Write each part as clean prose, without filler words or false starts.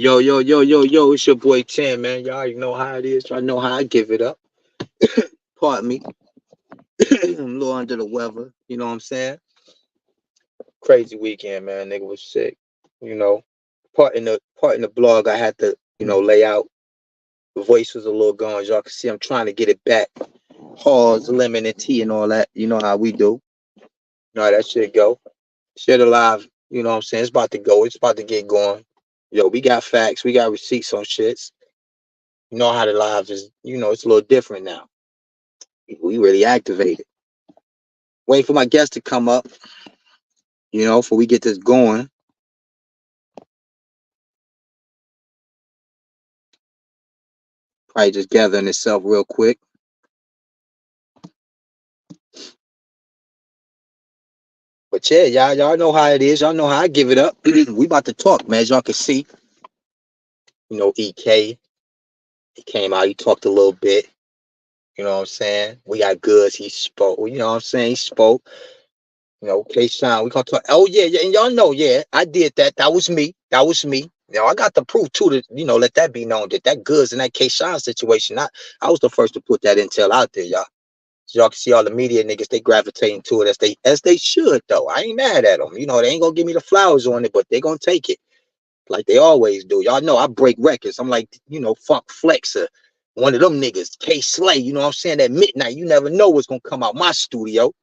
Yo, yo, yo, yo, yo, it's your boy Tim, man. Y'all already know how it is. Y'all know how I give it up. Pardon me. I'm a little under the weather. You know what I'm saying? Crazy weekend, man. Nigga was sick. You know, part in the blog I had to, lay out. The voice was a little gone. As y'all can see, I'm trying to get it back. Halls, lemon, and tea and all that. You know how we do. You know how that shit go. Shit alive. You know what I'm saying? It's about to go. It's about to get going. Yo, we got facts. We got receipts on shits. You know how the lives is, it's a little different now. We really activated. Waiting for my guest to come up, before we get this going. Probably just gathering itself real quick. But yeah, y'all know how it is. Y'all know how I give it up. We about to talk, man. As y'all can see, EK, he came out, he talked a little bit. You know what I'm saying? We got Goodz, he spoke. You know what I'm saying? He spoke. K-Shine, we gonna talk. Oh yeah, yeah, and y'all know, yeah, I did that. That was me. That was me. I got the proof too to, let that be known that Goodz in that K-Shine situation. I was the first to put that intel out there, y'all. So y'all can see all the media niggas, they gravitating to it as they should though. I ain't mad at them. They ain't gonna give me the flowers on it, but they gonna take it like they always do. Y'all know I break records. I'm like, Funk Flex or one of them niggas, K Slay. You know what I'm saying? At midnight, you never know what's gonna come out my studio.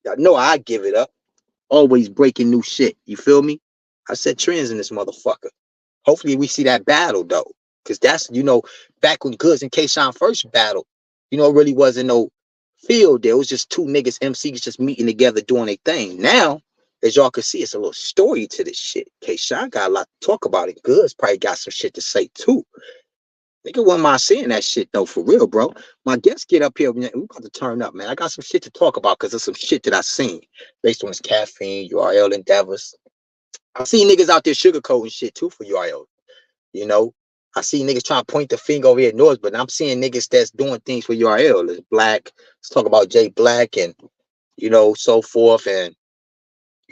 Y'all know I give it up. Always breaking new shit. You feel me? I set trends in this motherfucker. Hopefully we see that battle though. Cause that's, back when Goodz and K-Shine first battled, it really wasn't no field there. It was just two niggas, MCs just meeting together doing their thing. Now, as y'all can see, it's a little story to this shit. K-Shine got a lot to talk about it. Goodz probably got some shit to say too. Nigga wouldn't mind seeing that shit though, for real, bro. My guests get up here, we about to turn up, man. I got some shit to talk about because of some shit that I seen based on his caffeine, URL endeavors. I see niggas out there sugarcoating shit too for URL. I see niggas trying to point the finger over here at North, but I'm seeing niggas that's doing things for URL. It's Black. Let's talk about Jay Black and, so forth. And,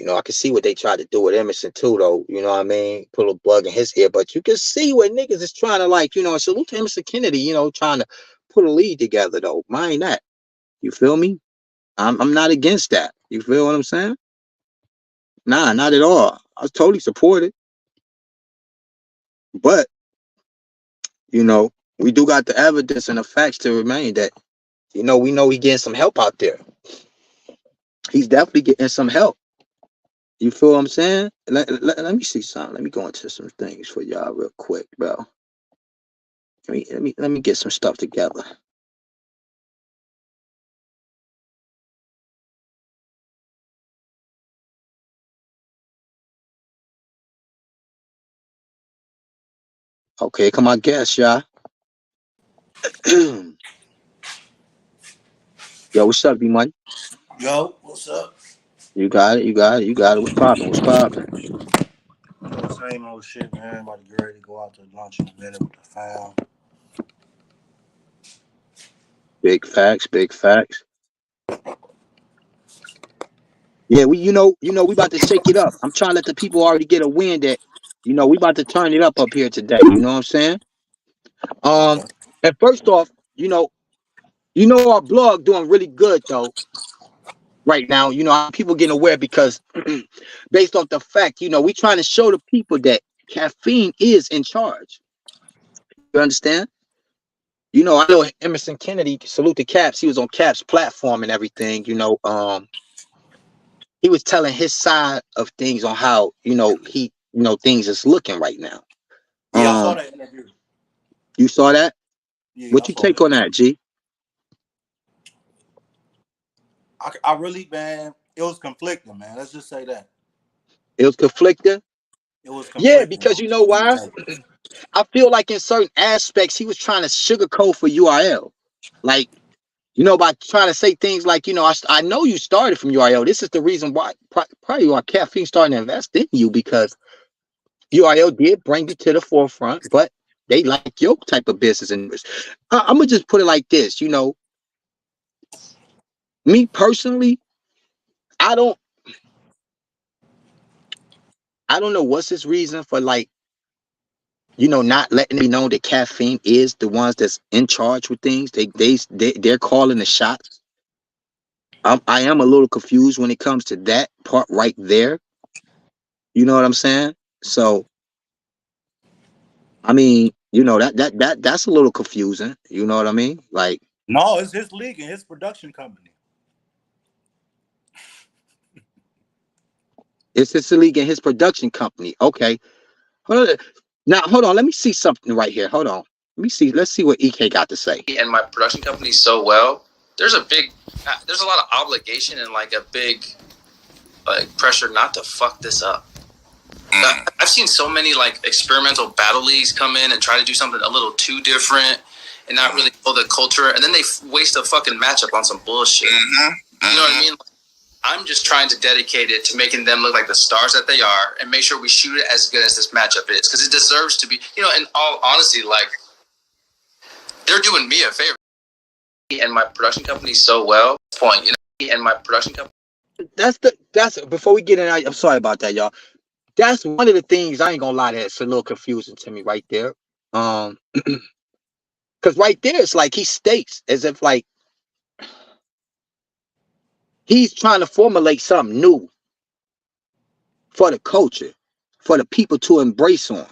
I can see what they tried to do with Emerson too, though. You know what I mean? Put a bug in his ear. But you can see what niggas is trying to salute to Emerson Kennedy, trying to put a lead together, though. Mind that. You feel me? I'm not against that. You feel what I'm saying? Nah, not at all. I was totally supported. But, we do got the evidence and the facts to remain that, we know he getting some help out there. He's definitely getting some help. You feel what I'm saying? Let me see something. Let me go into some things for y'all real quick, bro. Let me get some stuff together. Okay, come on, guess, y'all. Yo, what's up, D-Money? Yo, what's up? You got it, you got it, you got it. What's popping? What's popping? Same old shit, man. About to get ready to go out to lunch in a minute with the fam. Big facts, big facts. Yeah, we about to shake it up. I'm trying to let the people already get a win that, we about to turn it up here today. You know what I'm saying? Okay. And first off, our blog doing really good though right now. People getting aware because based off the fact, we trying to show the people that caffeine is in charge. You understand? I know Emerson Kennedy, salute to Caps. He was on Caps platform and everything. He was telling his side of things on how things is looking right now. Yeah, I saw that interview. You saw that? Yeah, What I you saw take that. on that, G? I really, man, it was conflicting, man. Let's just say that. It was conflicting. It was Yeah, conflicting because on you know what he was why? saying. I feel like in certain aspects he was trying to sugarcoat for URL, like by trying to say things like I know you started from URL. This is the reason why probably why caffeine started to invest in you because URL did bring you to the forefront, but they like your type of business. And I'm gonna just put it like this, me personally, I I don't know what's his reason for like, not letting me know that Caffeine is the ones that's in charge with things. They're calling the shots. I am a little confused when it comes to that part right there. You know what I'm saying? So, I mean, that's a little confusing. You know what I mean? Like, no, it's his league and his production company. it's his league and his production company. Okay. Hold on. Now, hold on. Let me see something right here. Hold on. Let me see. Let's see what EK got to say. And my production company so well. There's a lot of obligation and like a big pressure not to fuck this up. I've seen so many like experimental battle leagues come in and try to do something a little too different and not really know the culture, and then they waste a fucking matchup on some bullshit. You know what I mean? I'm just trying to dedicate it to making them look like the stars that they are and make sure we shoot it as good as this matchup is, because it deserves to be, in all honesty, like, they're doing me a favor. And my production company so well. And my production company. That's before we get in, I'm sorry about that, y'all. That's one of the things, I ain't gonna lie, that's a little confusing to me right there. Because right there, it's like he states as if like he's trying to formulate something new for the culture, for the people to embrace on.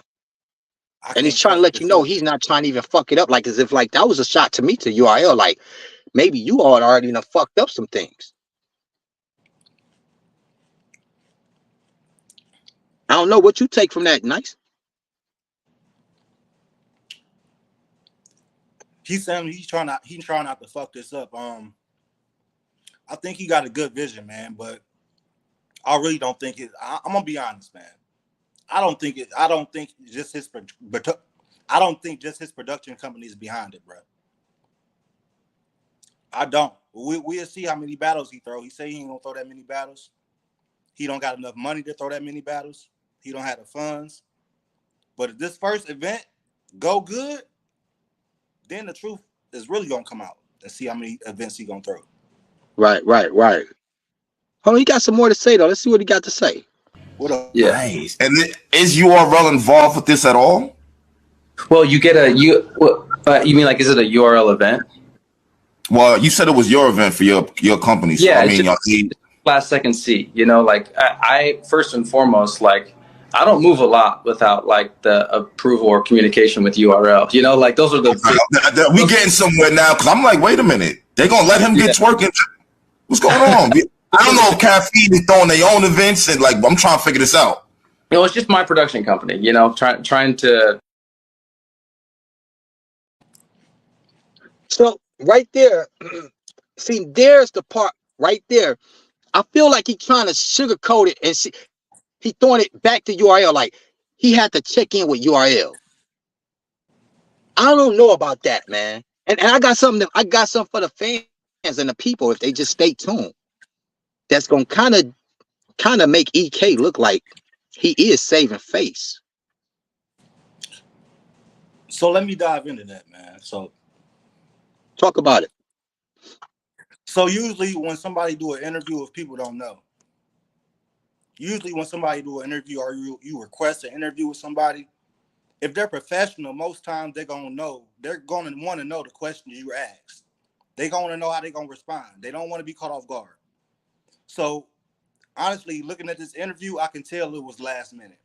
And he's trying to let you know he's not trying to even fuck it up, like as if like that was a shot to me to URL. Like maybe you all already done fucked up some things. I don't know what you take from that, Nice. He's saying he's trying not to fuck this up. I think he got a good vision, man, but I really don't think it. I'm gonna be honest, man. I don't think just his production company is behind it, bro. I don't. We'll see how many battles he throw. He say he ain't gonna throw that many battles. He don't got enough money to throw that many battles. He don't have the funds. But if this first event go good, then the truth is really gonna come out and see how many events he gonna throw. Right. Oh, he got some more to say though. Let's see what he got to say. What up? Yeah. Nice. And is URL involved with this at all? Well, you get you mean like, is it a URL event? Well, you said it was your event for your company. So, Yeah, I mean, last second seat. Like I first and foremost, like I don't move a lot without like the approval or communication with URL. Like those are the we getting somewhere now, because I'm like, wait a minute, they gonna let him get twerking? What's going on? I don't know if Caffeine is throwing their own events, and like I'm trying to figure this out. It's just my production company. Trying to. So right there, see, there's the part right there. I feel like he's trying to sugarcoat it and see, he throwing it back to URL. Like he had to check in with URL. I don't know about that, man. And I got something for the fans and the people if they just stay tuned. That's gonna kind of make EK look like he is saving face. So let me dive into that, man. So talk about it. So usually when somebody do an interview with people don't know, or you request an interview with somebody, if they're professional, most times they're going to want to know the questions you ask. They're going to know how they're going to respond. They don't want to be caught off guard. So honestly, looking at this interview, I can tell it was last minute.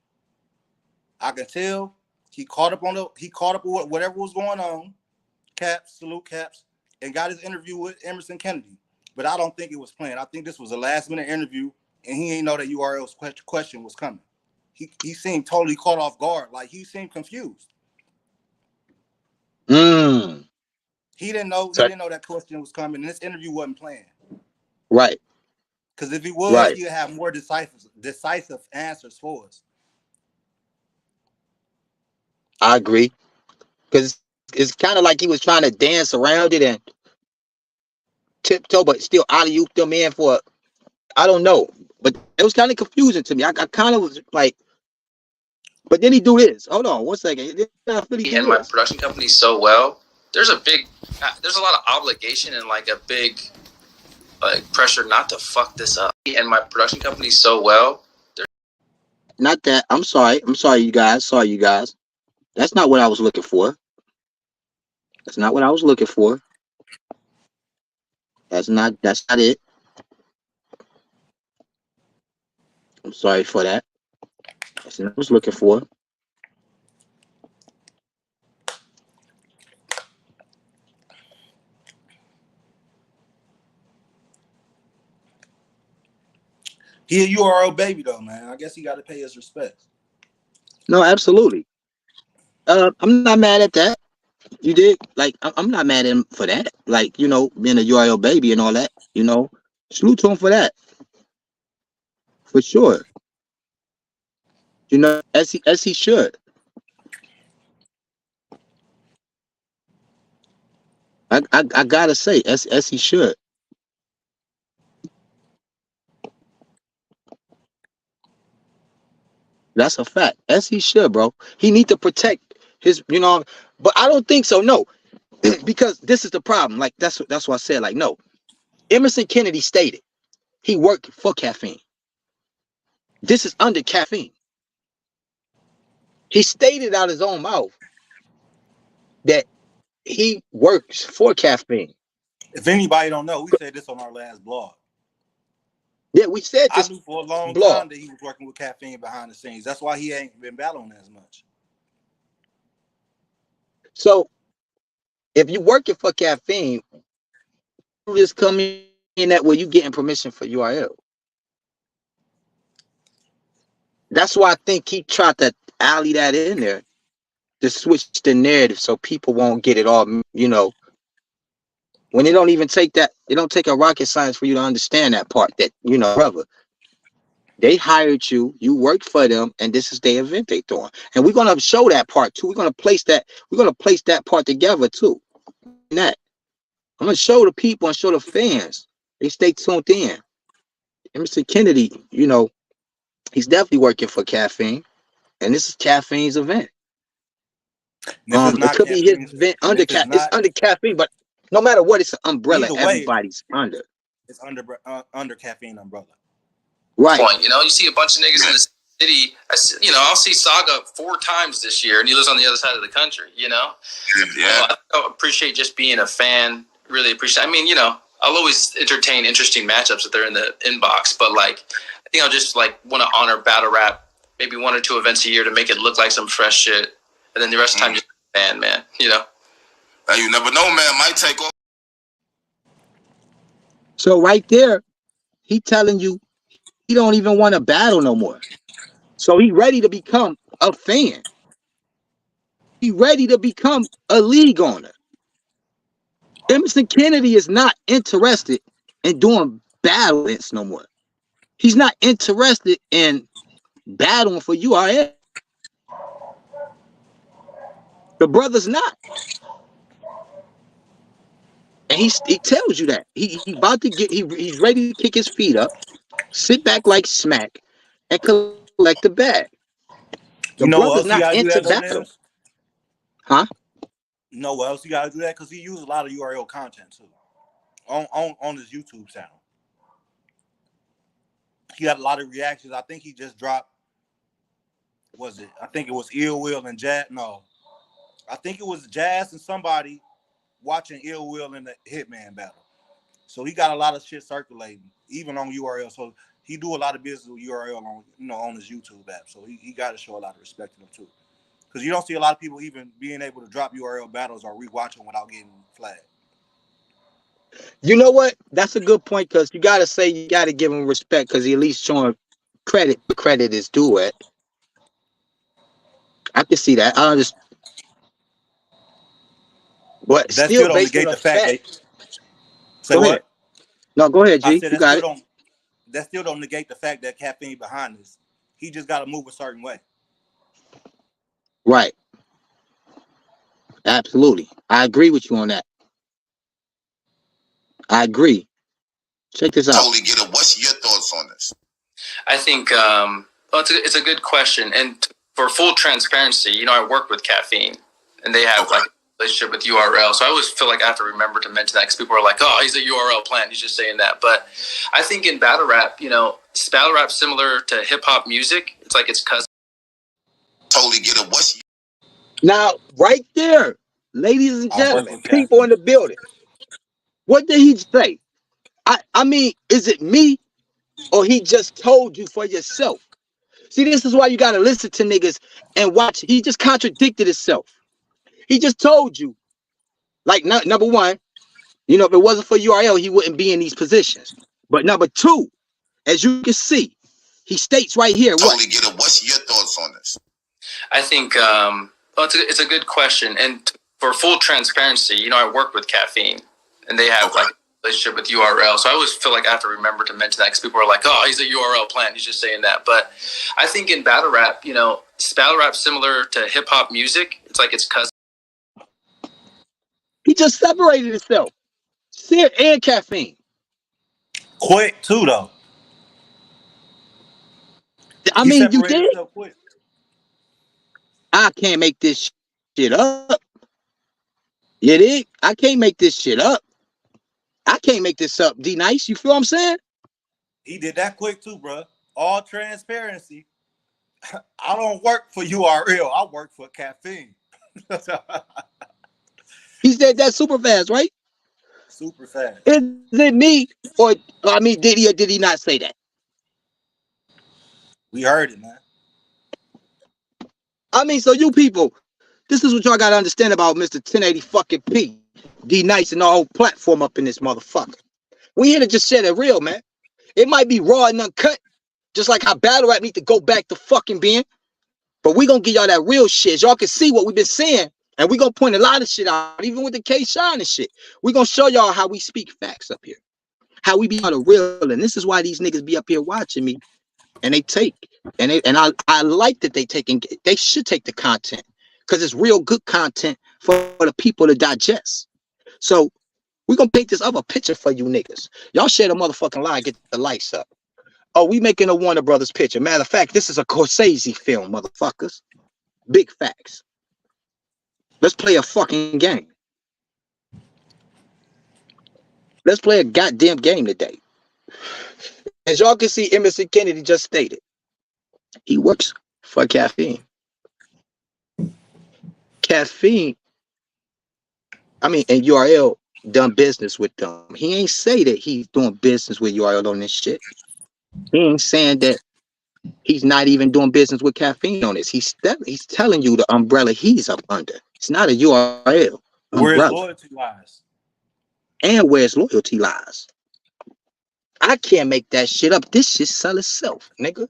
I can tell he caught up with whatever was going on, salute Caps, and got his interview with Emerson Kennedy. But I don't think it was planned. I think this was a last minute interview, and he ain't know that URL's question was coming. He seemed totally caught off guard. Like he seemed confused. He didn't know that question was coming, and this interview wasn't planned. Right. Because if he was, he'd have more decisive answers for us. I agree. Because it's kind of like he was trying to dance around it and tiptoe, but still alley-oop them in for, I don't know. But it was kind of confusing to me. I kind of was like, but then he do this. Hold on 1 second. And my production company so well. There's a lot of obligation and like a big pressure not to fuck this up. And my production company so well. Not that. I'm sorry. I'm sorry, you guys. Sorry, you guys. That's not what I was looking for. That's not what I was looking for. That's not it. I'm sorry for that. That's not what I was looking for. He a URL baby though, man. I guess he got to pay his respects. No, absolutely. I'm not mad at that. You did, like, I'm not mad at him for that. Like, you know, being a URL baby and all that, you know, salute to him for that. For sure. You know, as he should. I gotta say, as he should. That's a fact. As he should, bro. He need to protect his, you know, but I don't think so. No, because this is the problem. Like that's what I said. Like, no. Emerson Kennedy stated he worked for caffeine. This is under caffeine. He stated out his own mouth that he works for caffeine. If anybody don't know, we said this on our last blog. Yeah, we said I this knew for a long blog. time that he was working with caffeine behind the scenes. That's why he ain't been battling as much. So if you working for caffeine, you just come in that way you getting permission for URL. That's why I think he tried to alley that in there to switch the narrative so people won't get it all, you know. When they don't even take that, it don't take a rocket science for you to understand that part that, you know, brother, they hired you, you worked for them, and this is their event they throwing. And we're gonna show that part too. We're gonna place that part together too. That I'm gonna show the people and show the fans. They stay tuned in. Emerson Kennedy, you know, he's definitely working for caffeine, and this is caffeine's event. It could be his event under it's under caffeine, but no matter what, it's an umbrella everybody's under. It's under caffeine umbrella. Right. Point. You know, you see a bunch of niggas in the city. I'll see Saga 4 times this year, and he lives on the other side of the country. You know, yeah. I appreciate just being a fan. Really appreciate. I mean, you know, I'll always entertain interesting matchups if they're in the inbox, but like, I think I'll just like want to honor battle rap, maybe 1 or 2 events a year to make it look like some fresh shit, and then the rest of the time just fan, man. You know. Hey, you never know, man. Might take off. So right there, he telling you he don't even want to battle no more. So he ready to become a fan. He ready to become a league owner. Emerson Kennedy is not interested in doing battles no more. He's not interested in battling for URL. The brother's not. And he tells you that. He about to get, he's ready to kick his feet up, sit back like smack, and collect the bag. The brother's not into battle. Huh? No, what else you gotta do that? Because he uses a lot of URL content too. On his YouTube channel. He got a lot of reactions. I think he just dropped, I think it was Ill Will and Jazz. No. I think it was Jazz and somebody watching Ill Will in the Hitman battle. So he got a lot of shit circulating, even on URL. So he do a lot of business with URL on his YouTube app. So he got to show a lot of respect to them too. Because you don't see a lot of people even being able to drop URL battles or rewatching without getting flagged. You know what? That's a good point, because you got to give him respect, because he at least showing credit. The credit is due at. I can see that. But that still don't negate the fact. Say what? No, go ahead, G. I said you got it. That still don't negate the fact that caffeine behind this. He just got to move a certain way. Right. Absolutely. I agree with you on that. I agree. Check this out. Totally get it. What's your thoughts on this? I think it's a good question. And for full transparency, you know, I work with Caffeine, and they have like a relationship with URL. So I always feel like I have to remember to mention that, because people are like, oh, he's a URL plant. He's just saying that. But I think in battle rap, you know, battle rap similar to hip hop music. like it's cousin. Totally get it. What's Now, right there, ladies and I work gentlemen, with people in the building. What did he say? I mean, is it me or he just told you for yourself? See, this is why you gotta listen to niggas and watch. He just contradicted himself. He just told you, like, number one, you know, if it wasn't for URL, he wouldn't be in these positions. But number two, as you can see, he states right here, what? totally get it. What's your thoughts on this? I think well, it's a good question. And for full transparency, you know, I work with Caffeine, and they have like a relationship with URL. So I always feel like I have to remember to mention that because people are like, "Oh, he's a URL plant. He's just saying that." But I think in battle rap, you know, battle rap similar to hip hop music. It's like it's cousin. He just separated himself. Sid and Caffeine. Quick too though. I He mean, you separated did. himself quick. I can't make this shit up. You dig? I can't make this shit up. I can't make this up, D Nice. You feel what I'm saying? He did that quick too, bro. All transparency. I don't work for URL. I work for Caffeine. He said that super fast, right? Super fast. Is it me? Or, I mean, did he or did he not say that? We heard it, man. I mean, so you people, this is what y'all got to understand about Mr. 1080 fucking P, D Nice, and the whole platform up in this motherfucker. We here to just share the real, man. It might be raw and uncut, just like how battle rap need to go back to fucking being. But we gonna give y'all that real shit. Y'all can see what we've been saying, and we gonna point a lot of shit out, even with the K-Shine and shit. We gonna show y'all how we speak facts up here, how we be on the real, and this is why these niggas be up here watching me, and they take, and I like that they take, and they should take the content, because it's real good content for the people to digest. So we gonna paint this other picture for you niggas. Y'all share the motherfucking lie, get the lights up. Oh, we making a Warner Brothers picture. Matter of fact, this is a Scorsese film, motherfuckers. Big facts. Let's play a fucking game. Let's play a goddamn game today. As y'all can see, Emerson Kennedy just stated, he works for Caffeine. Caffeine, I mean, and URL done business with them. He ain't say that he's doing business with URL on this shit. He ain't saying that he's not even doing business with Caffeine on this. He's telling you the umbrella he's up under. It's not a URL Where his umbrella. loyalty lies. And where his loyalty lies. I can't make that shit up. This shit sell itself, nigga.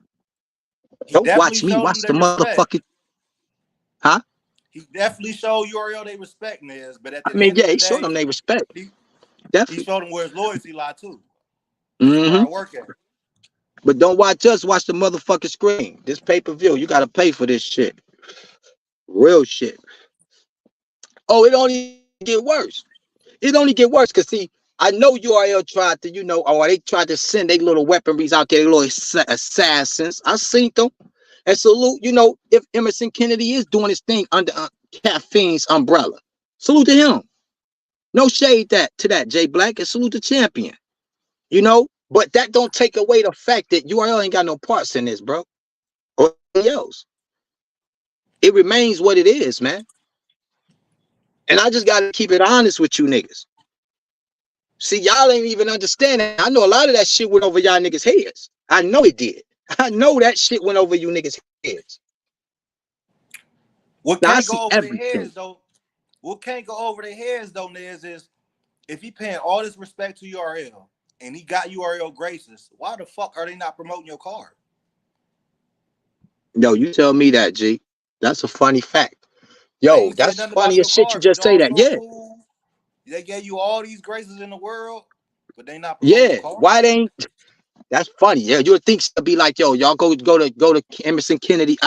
Don't watch me. Watch the motherfucking. Huh? He definitely showed URL they respect, Nez. But at the I mean, end yeah, of the he day, showed them they respect. He Definitely. showed them where his loyalty lie too. Where I work at. But don't watch us. Watch the motherfucking screen. This pay-per-view. You gotta pay for this shit. Real shit. Oh, it only get worse. It only get worse because see, I know URL tried to, you know, or they tried to send their little weaponries out there, their little assassins. I seen them. And salute, you know, if Emerson Kennedy is doing his thing under Caffeine's umbrella. Salute to him. No shade to that, Jay Black, and salute the champion. You know, but that don't take away the fact that URL ain't got no parts in this, bro. Or anything else. It remains what it is, man. And I just gotta keep it honest with you niggas. See, y'all ain't even understanding. I know a lot of that shit went over y'all niggas' heads. I know it did. I know that shit went over you niggas' heads. What Now, can't go over their heads though? What can't go over their heads though, Nez, is if he paying all this respect to URL and he got URL graces, why the fuck are they not promoting your card? Yo, you tell me that, G. That's a funny fact. Yo, that's funny as shit. You just say that. Yeah. Cool. They gave you all these graces in the world, but they not promoting your card. Why they ain't? That's funny. Yeah, you would think to be like, yo, y'all go to Emerson Kennedy.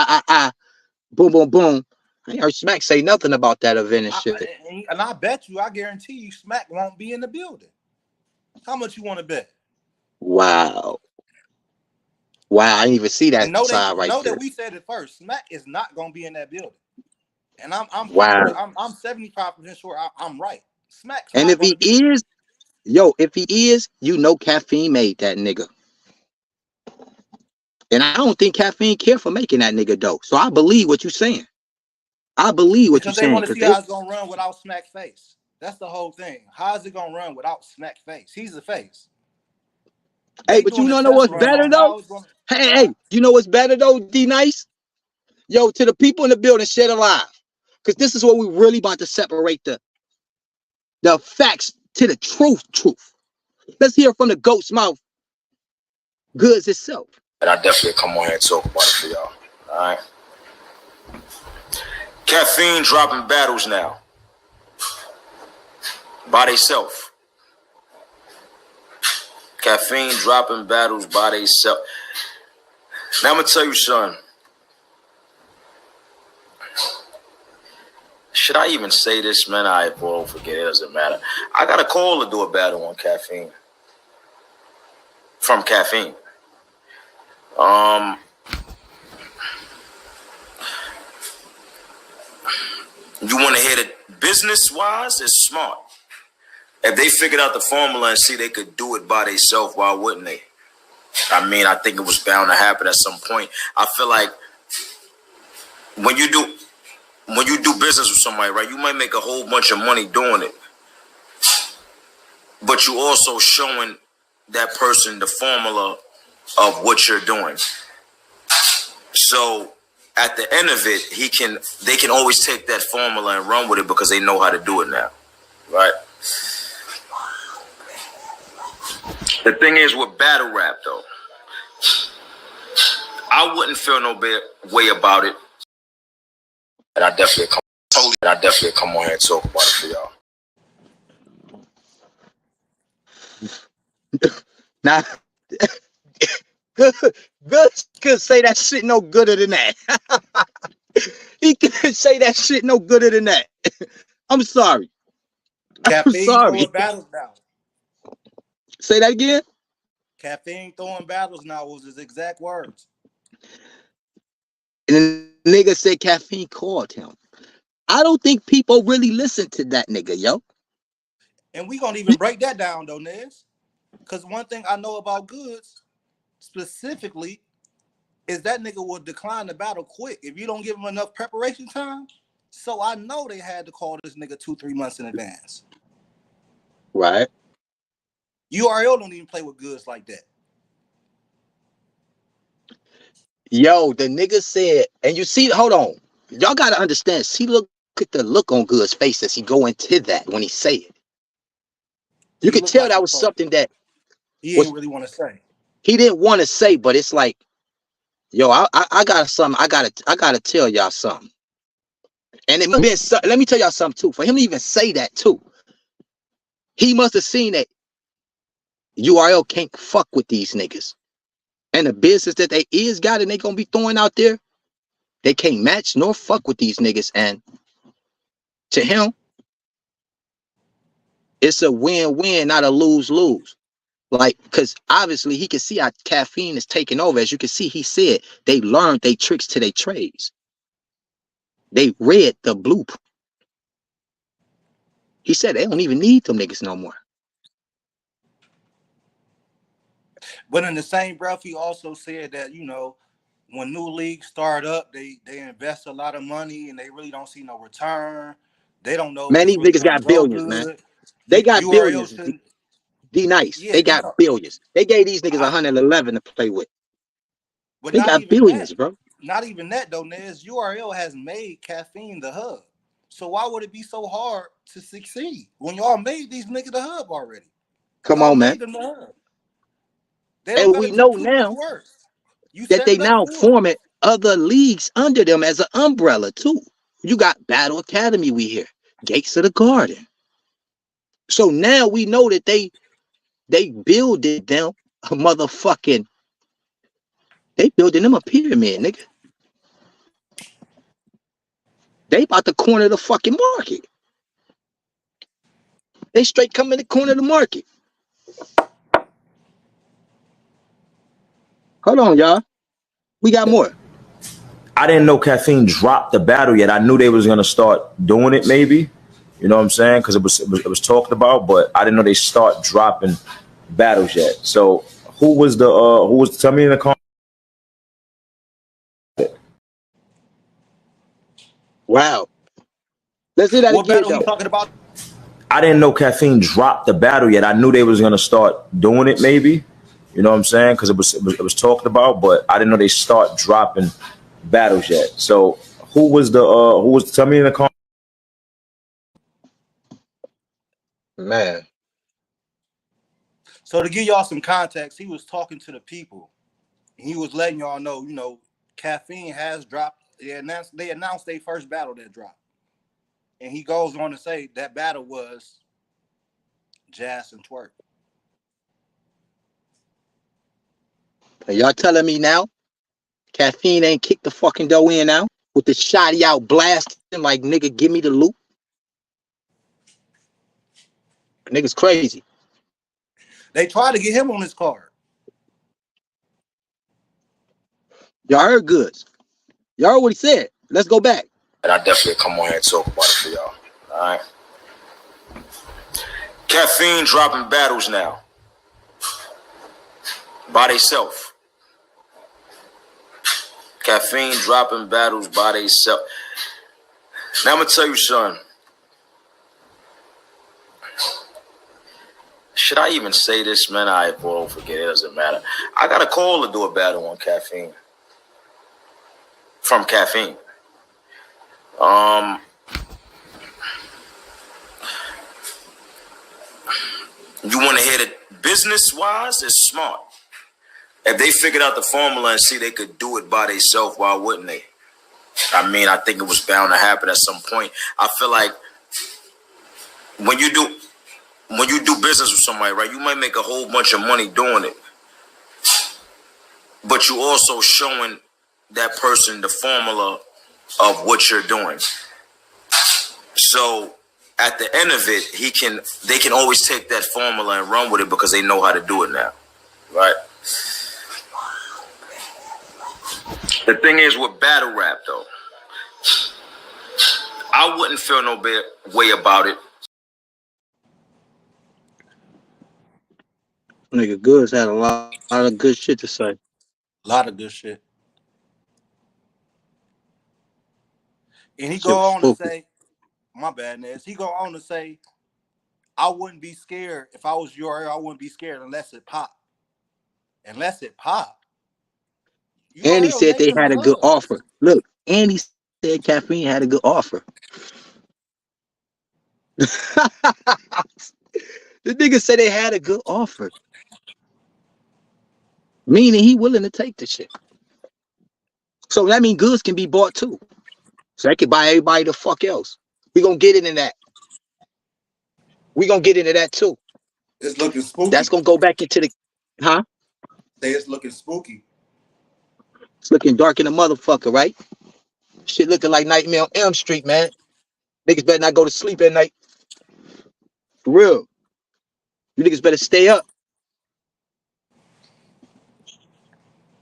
Boom, boom, boom. I ain't heard Smack say nothing about that event and shit. And I bet you, I guarantee you, Smack won't be in the building. How much you want to bet? Wow. I didn't even see that side right there. That we said it first. Smack is not gonna be in that building, and I'm 75% sure I'm right. Smack. And if he is, yo, if he is, you know, Caffeine made that nigga. And I don't think Caffeine care for making that nigga dope. So I believe what you're saying. I believe what you're Because they saying. want to see how it's gonna run without Smack Face. That's the whole thing. How is it gonna run without Smack Face? He's the face. Hey, but you know what's better though? Hey, you know what's better though, D Nice? Yo, to the people in the building, share the live. Because this is what we really about to separate the facts to the truth. Let's hear from the goat's mouth, Goodz itself. And I definitely come on here and talk about it for y'all. All right. Caffeine dropping battles now by theyself. Caffeine dropping battles by theyself. Now I'm gonna tell you, son. Should I even say this, man? I won't forget. It doesn't matter. I got a call to do a battle on Caffeine. From Caffeine. You want to hear it business-wise? It's smart. If they figured out the formula and see they could do it by themselves, why wouldn't they? I mean, I think it was bound to happen at some point. I feel like when you do business with somebody, right, you might make a whole bunch of money doing it, but you also showing that person the formula of what you're doing. So at the end of it, they can always take that formula and run with it because they know how to do it now, right? The thing is with battle rap, though, I wouldn't feel no way about it, and I definitely come on here and talk about it for y'all. Now, Goodz could say that shit no gooder than that. He could say that shit no gooder than that. I'm sorry. Caffeine I'm sorry. throwing battles now. Say that again? Caffeine throwing battles now was his exact words. And the nigga said Caffeine called him. I don't think people really listen to that nigga, yo. And we gonna even break that down though, Nez. Because one thing I know about Goodz specifically is that nigga will decline the battle quick if you don't give him enough preparation time. So I know they had to call this nigga 2-3 months in advance. Right. URL don't even play with Goodz like that. Yo, the nigga said, and you see, hold on. Y'all gotta understand. See, look at the look on Goodz's face as he go into that when he say it. You could tell that was something that he didn't really want to say. He didn't want to say, but it's like, yo, I got something. I gotta tell y'all something. And it been, let me tell y'all something too. For him to even say that too, he must have seen that URL can't fuck with these niggas. And the business that they got and they gonna be throwing out there, they can't match nor fuck with these niggas. And to him, it's a win-win, not a lose-lose. Like, because obviously he can see how Caffeine is taking over. As you can see, he said they learned their tricks to their trades. They read the blueprint. He said they don't even need them niggas no more. But in the same breath, he also said that, you know, when new leagues start up, they invest a lot of money and they really don't see no return. They don't know. Man, these niggas got billions, man. They got billions. D Nice. Yeah, they got billions. They gave these niggas 111 to play with. But they got billions, bro. Not even that though, Nez. URL has made Caffeine the hub. So why would it be so hard to succeed when y'all made these niggas the hub already? Come on, man. And we know now that they now forming other leagues under them as an umbrella too. You got Battle Academy, we hear Gates of the Garden. So now we know that they builded them a motherfucking. They building them a pyramid, nigga. They about to corner the fucking market. They straight come in the corner of the market. Hold on, y'all. We got more. I didn't know Caffeine dropped the battle yet. I knew they was gonna start doing it, maybe. You know what I'm saying? Because it was talked about, but I didn't know they start dropping battles yet. So who was tell me in the comments. Wow. Let's do that What again, battle you though. talking about? I didn't know Caffeine dropped the battle yet. I knew they was gonna start doing it, maybe. You know what I'm saying? Because it was talked about, but I didn't know they start dropping battles yet. So who was tell me in the comments? Man. So to give y'all some context, he was talking to the people. He was letting y'all know, you know, Caffeine has dropped. They announced their first battle that dropped. And he goes on to say that battle was Jazz and Twerk. Are y'all telling me now Caffeine ain't kicked the fucking dough in now? With the shotty out blasting like, nigga, give me the loot? Nigga's crazy. They tried to get him on his card. Y'all heard Goodz. Y'all heard what he said. Let's go back. And I definitely come on here and talk about it for y'all. All right. Caffeine dropping battles now by theyself. Caffeine dropping battles by theyself. Now I'm gonna tell you, son. Should I even say this, man? I won't forget. It doesn't matter. I got a call to do a battle on Caffeine. From Caffeine. You want to hear that business-wise? It's smart. If they figured out the formula and see they could do it by themselves, why wouldn't they? I mean, I think it was bound to happen at some point. I feel like when you do business with somebody, right, you might make a whole bunch of money doing it, but you also showing that person the formula of what you're doing. So at the end of it, they can always take that formula and run with it because they know how to do it now, right? The thing is with battle rap, though, I wouldn't feel no way about it. Nigga Goodz had a lot of good shit to say. A lot of good shit. And he Shit go was on to spooky. say, my bad, Nez. He go on to say, I wouldn't be scared if I was URL. I wouldn't be scared unless it pop. Unless it pop. And he URL said they making had the a good hub. offer. Look, and he said Caffeine had a good offer. The nigga said they had a good offer. Meaning he willing to take the shit. So that means Goodz can be bought too. So they can buy everybody the fuck else. We gonna get into that. We gonna get into that too. It's looking spooky. That's gonna go back into the, huh? Say it's looking spooky. It's looking dark in the motherfucker, right? Shit looking like Nightmare on Elm Street, man. Niggas better not go to sleep at night. For real. You niggas better stay up.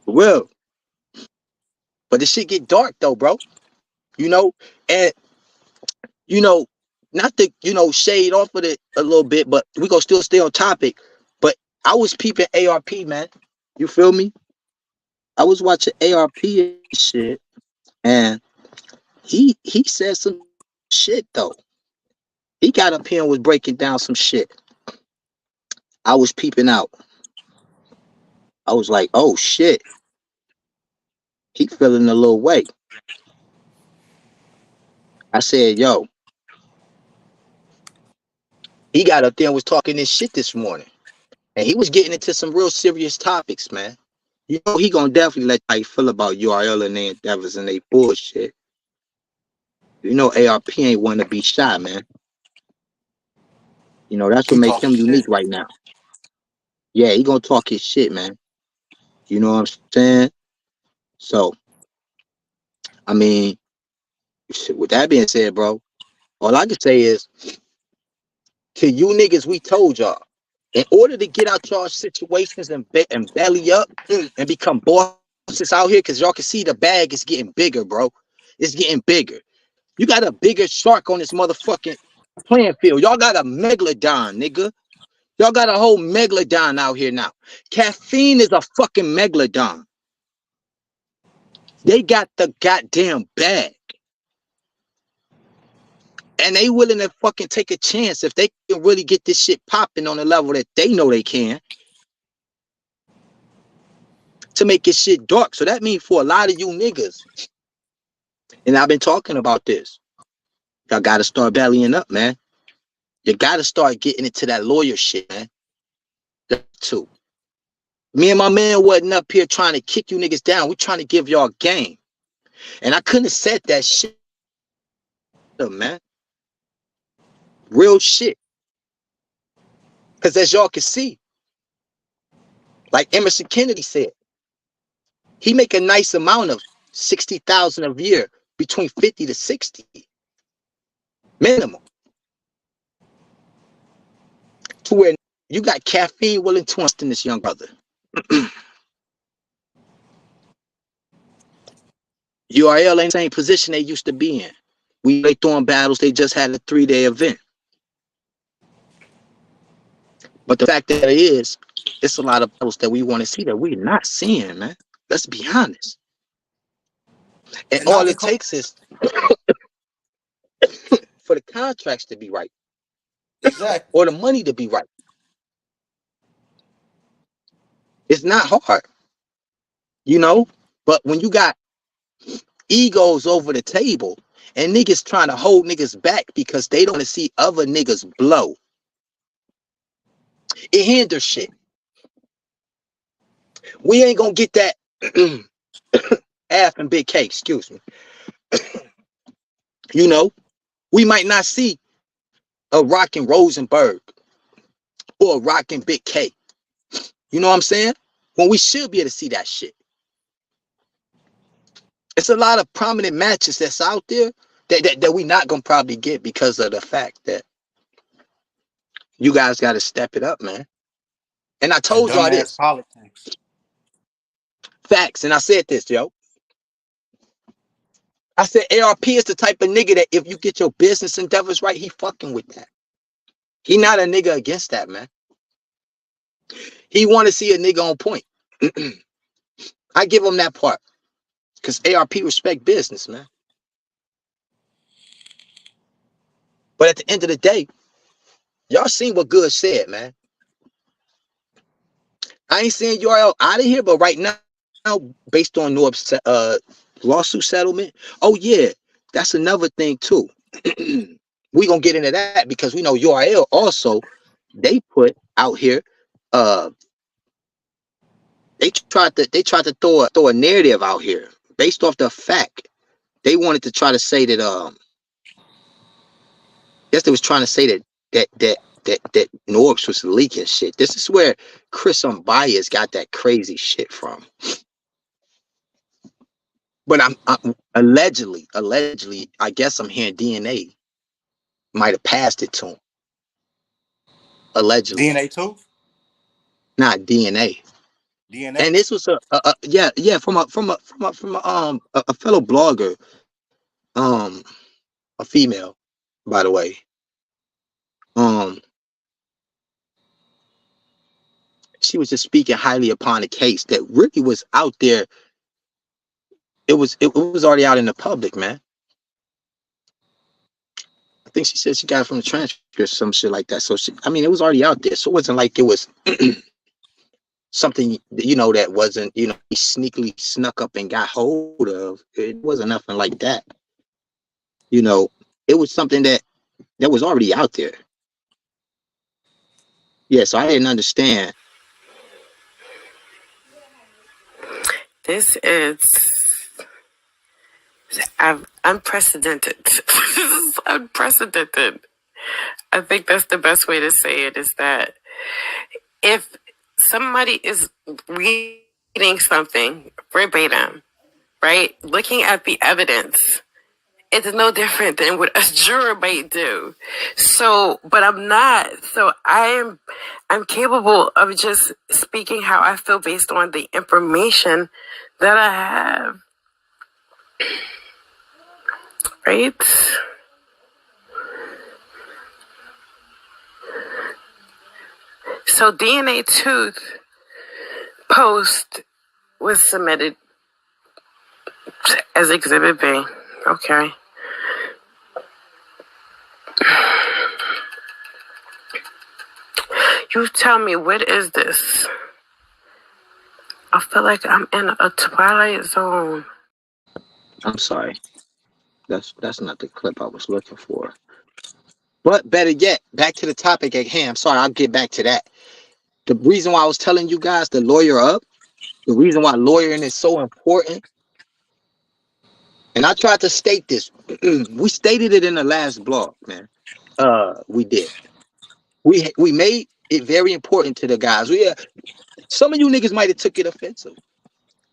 For real. But the shit get dark though, bro. You know, and you know, not to, you know, shade off of it a little bit, but we gonna still stay on topic. But I was peeping ARP, man. You feel me? I was watching ARP and shit, and he said some shit though. He got up here and was breaking down some shit. I was peeping out. I was like, oh shit. He feeling a little way. I said, yo. He got up there and was talking this shit this morning. And he was getting into some real serious topics, man. You know, he gonna definitely let you feel about URL and their endeavors and they bullshit. You know, ARP ain't want to be shy, man. You know, that's what makes him unique right now. Yeah, he gonna talk his shit, man. You know what I'm saying? So, I mean, with that being said, bro, all I can say is, to you niggas, we told y'all, in order to get out y'all situations and belly up and become bosses out here, because y'all can see the bag is getting bigger, bro. It's getting bigger. You got a bigger shark on this motherfucking playing field. Y'all got a megalodon, nigga. Y'all got a whole megalodon out here now. Caffeine is a fucking megalodon. They got the goddamn bag. And they willing to fucking take a chance if they can really get this shit popping on the level that they know they can to make this shit dark. So that means for a lot of you niggas, and I've been talking about this, y'all got to start bellying up, man. You got to start getting into that lawyer shit, man. That too. Me and my man wasn't up here trying to kick you niggas down. We trying to give y'all game. And I couldn't have said that shit, man. Real shit. Because as y'all can see, like Emerson Kennedy said, he make a nice amount of 60,000 a year, between 50 to 60 minimum. To where you got Caffeine willing to invest in this young brother. URL ain't the same position they used to be in. They throwing battles. They just had a 3-day event. But the fact that it is, it's a lot of battles that we want to see that we're not seeing, man. Let's be honest. And all it takes is for the contracts to be right. Exactly. Or the money to be right. It's not hard. You know? But when you got egos over the table and niggas trying to hold niggas back because they don't want to see other niggas blow, it hinders shit. We ain't gonna get that F and Big K, excuse me. You know, we might not see a rockin' Rosenberg or a rockin' Big K. You know what I'm saying? When we should be able to see that shit. It's a lot of prominent matches that's out there that we not gonna probably get because of the fact that you guys gotta step it up, man. And I told y'all this. Politics. Facts. And I said this, yo. I said ARP is the type of nigga that if you get your business endeavors right, he fucking with that. He not a nigga against that, man. He want to see a nigga on point. I give him that part. Because ARP respect business, man. But at the end of the day, y'all seen what Goodz said, man. I ain't saying URL out of here, but right now, based on Norb's lawsuit settlement, oh yeah, that's another thing too. We gonna get into that because we know URL also, they put out here, they tried to throw a narrative out here based off the fact they wanted to try to say that guess they was trying to say that Norbs was leaking shit. This is where Chris Umbias got that crazy shit from. But I'm allegedly, I guess I'm hearing DNA might have passed it to him. Allegedly. DNA too? Not DNA. DNA. And this was yeah from a fellow blogger, a female, by the way. She was just speaking highly upon a case that really was out there. It was already out in the public, man. I think she said she got it from the transcript or some shit like that. So it was already out there. So it wasn't like it was something, that wasn't, he sneakily snuck up and got hold of. It wasn't nothing like that. It was something that was already out there. Yeah, so I didn't understand. This is unprecedented. This is unprecedented. I think that's the best way to say it, is that if somebody is reading something verbatim, right, looking at the evidence, it's no different than what a juror might do. So, but I'm not. So I'm capable of just speaking how I feel based on the information that I have. Right? So DNA Tooth post was submitted as Exhibit B. Okay. You tell me, what is this? I feel like I'm in a twilight zone. I'm sorry. That's not the clip I was looking for. But better yet, back to the topic at hand. I'm sorry, I'll get back to that. The reason why I was telling you guys to lawyer up, the reason why lawyering is so important, and I tried to state this. We stated it in the last blog, man. We did. We made it very important to the guys. Some of you niggas might have took it offensive.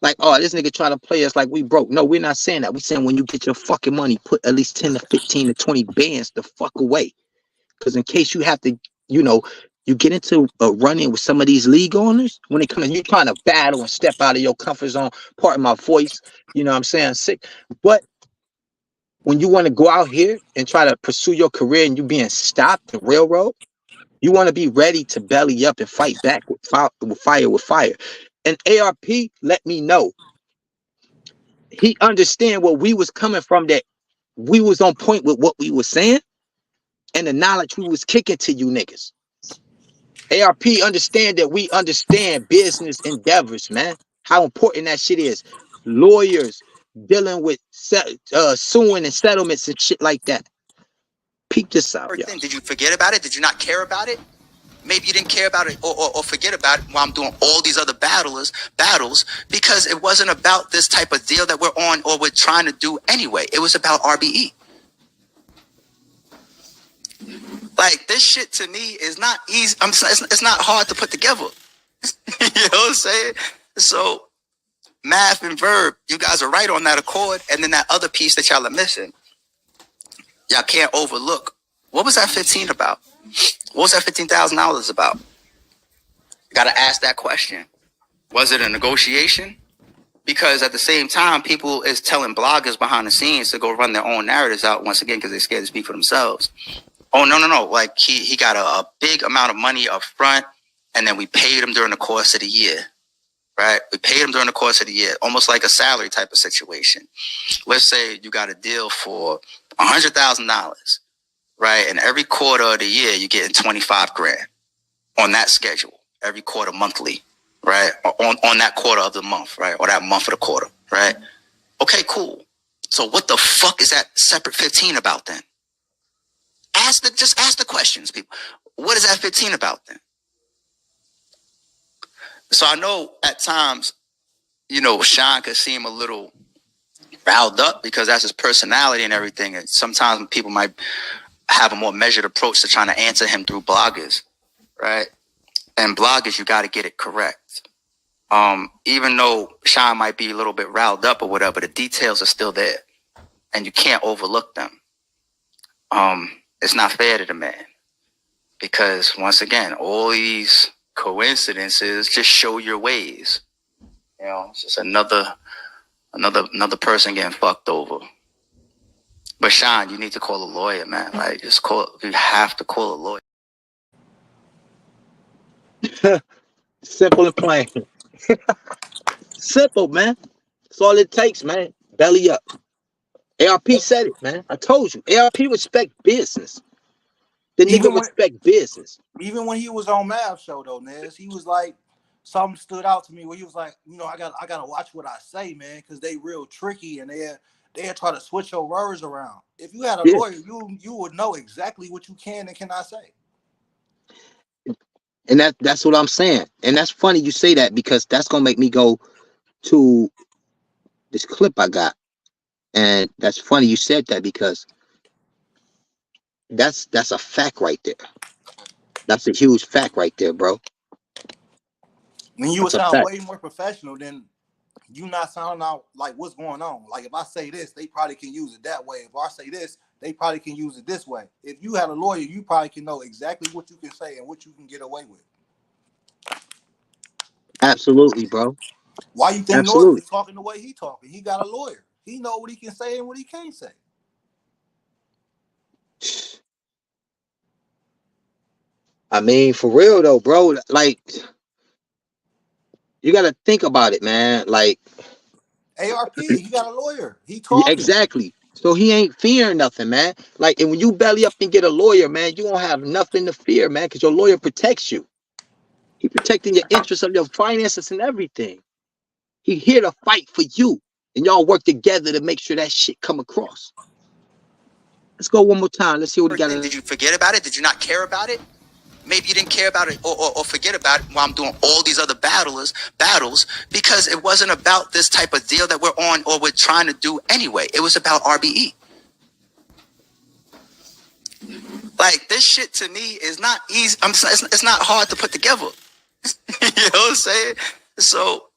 Like, oh, this nigga trying to play us like we broke. No, we're not saying that. We're saying when you get your fucking money, put at least 10 to 15 to 20 bands the fuck away. Because in case you have to, you get into a run-in with some of these league owners, when it comes, you're trying to battle and step out of your comfort zone. Pardon my voice, you know what I'm saying? Sick. But when you want to go out here and try to pursue your career and you being stopped and railroad, you want to be ready to belly up and fight back with fire. And ARP let me know. He understand where we was coming from, that we was on point with what we was saying and the knowledge we was kicking to you niggas. ARP understand that we understand business endeavors, man. How important that shit is. Lawyers dealing with suing and settlements and shit like that. Peep this out, y'all. Did you forget about it? Did you not care about it? Maybe you didn't care about it or forget about it while I'm doing all these other battles because it wasn't about this type of deal that we're on or we're trying to do anyway. It was about RBE. Like, this shit to me is not easy. It's not hard to put together. You know what I'm saying? So math and verb, you guys are right on that accord. And then that other piece that y'all are missing, y'all can't overlook. What was that 15 about? What was that $15,000 about? You got to ask that question. Was it a negotiation? Because at the same time, people is telling bloggers behind the scenes to go run their own narratives out once again because they're scared to speak for themselves. Oh, no. Like, he got a big amount of money up front, and then we paid him during the course of the year, right? We paid him during the course of the year, almost like a salary type of situation. Let's say you got a deal for $100,000, right? And every quarter of the year, you're getting 25 grand on that schedule, every quarter monthly, right? On that quarter of the month, right? Or that month of the quarter, right? Okay, cool. So what the fuck is that separate 15 about then? Just ask the questions, people. What is that 15 about then? So I know at times, Sean could seem a little riled up because that's his personality and everything. And sometimes people might have a more measured approach to trying to answer him through bloggers, right? And bloggers, you got to get it correct. Even though Sean might be a little bit riled up or whatever, the details are still there and you can't overlook them. It's not fair to the man because once again, all these coincidences just show your ways. It's just another person getting fucked over. But Sean, you need to call a lawyer, man. Like, you have to call a lawyer. Simple and plain. Simple, man. That's all it takes, man. Belly up. ARP said it, man. I told you. ARP respect business. The nigga respect business. Even when he was on Mav Show, though, Nez, he was like, something stood out to me where he was like, I gotta watch what I say, man, because they real tricky and they'll try to switch your words around. If you had a lawyer, you would know exactly what you can and cannot say. And that's what I'm saying. And that's funny you say that because that's gonna make me go to this clip I got. And that's funny you said that because that's a fact right there. That's a huge fact right there, bro. When you would sound way more professional than you not sounding out like what's going on. Like, if I say this, they probably can use it that way. If I say this, they probably can use it this way. If you had a lawyer, you probably can know exactly what you can say and what you can get away with. Absolutely, bro. Why you think North is talking the way he talking? He got a lawyer. He know what he can say and what he can't say. I mean, for real though, bro. Like, you gotta think about it, man. Like, ARP, he got a lawyer. He talking. Exactly. So he ain't fearing nothing, man. Like, and when you belly up and get a lawyer, man, you won't have nothing to fear, man, because your lawyer protects you. He protecting your interests of your finances and everything. He here to fight for you. And y'all work together to make sure that shit come across. Let's go one more time. Let's see what he got. Did you forget about it? Did you not care about it? Maybe you didn't care about it or forget about it while I'm doing all these other battles because it wasn't about this type of deal that we're on or we're trying to do anyway. It was about RBE. Like, this shit to me is not easy. It's not hard to put together. You know what I'm saying? So,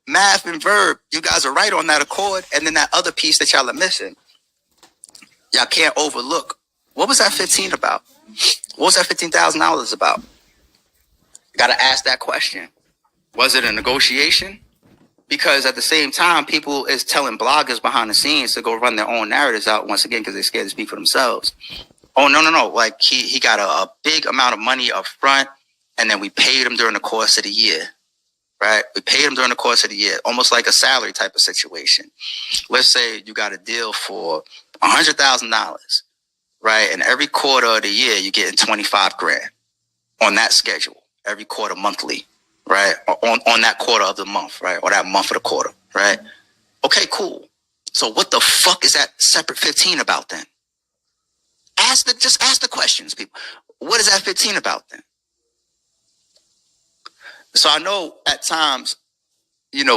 Math and Verb, you guys are right on that accord. And then that other piece that y'all are missing, y'all can't overlook. What was that 15 about? What was that $15,000 about? You got to ask that question. Was it a negotiation? Because at the same time, people is telling bloggers behind the scenes to go run their own narratives out once again because they're scared to speak for themselves. Oh, no. Like, he got a big amount of money up front, and then we paid him during the course of the year, right? We paid him during the course of the year, almost like a salary type of situation. Let's say you got a deal for $100,000, right? And every quarter of the year, you're getting 25 grand on that schedule, every quarter monthly, right? On that quarter of the month, right? Or that month of the quarter, right? Okay, cool. So what the fuck is that separate 15 about then? Just ask the questions, people. What is that 15 about then? So I know at times,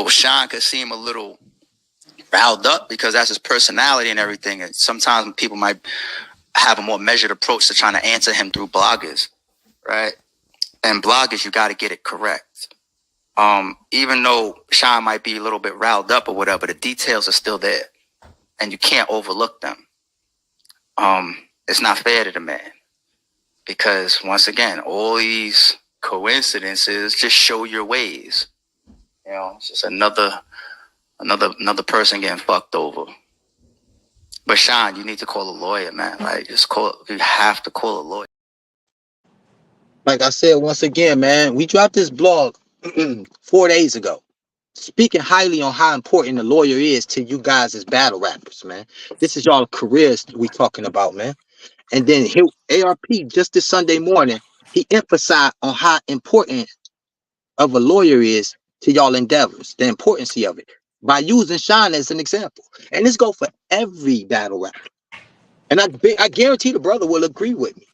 Sean could seem a little riled up because that's his personality and everything. And sometimes people might have a more measured approach to trying to answer him through bloggers, right? And bloggers, you got to get it correct. Even though Sean might be a little bit riled up or whatever, the details are still there and you can't overlook them. It's not fair to the man because once again, all these coincidences just show your ways. It's just another person getting fucked over. But Sean, you need to call a lawyer, man. Like, you have to call a lawyer. Like I said, once again, man, we dropped this blog 4 days ago, speaking highly on how important the lawyer is to you guys as battle rappers, man. This is y'all careers we talking about, man. And then here, ARP, just this Sunday morning, he emphasized on how important of a lawyer is to y'all endeavors, the importance of it, by using Sean as an example. And this go for every battle rapper. And I guarantee the brother will agree with me.